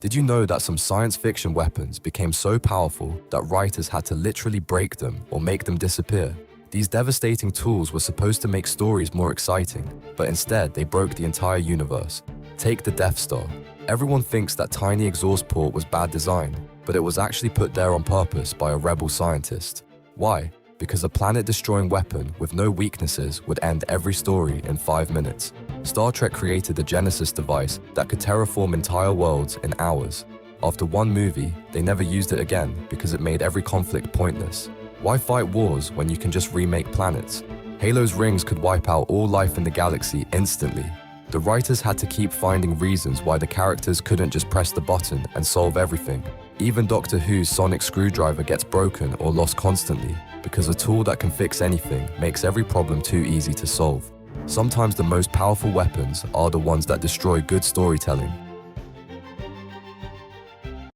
Did you know that some science fiction weapons became so powerful that writers had to literally break them or make them disappear? These devastating tools were supposed to make stories more exciting, but instead they broke the entire universe. Take the Death Star. Everyone thinks that tiny exhaust port was bad design, but it was actually put there on purpose by a rebel scientist. Why? Because a planet-destroying weapon with no weaknesses would end every story in 5 minutes. Star Trek created the Genesis device that could terraform entire worlds in hours. After one movie, they never used it again because it made every conflict pointless. Why fight wars when you can just remake planets? Halo's rings could wipe out all life in the galaxy instantly. The writers had to keep finding reasons why the characters couldn't just press the button and solve everything. Even Doctor Who's sonic screwdriver gets broken or lost constantly because a tool that can fix anything makes every problem too easy to solve. Sometimes the most powerful weapons are the ones that destroy good storytelling.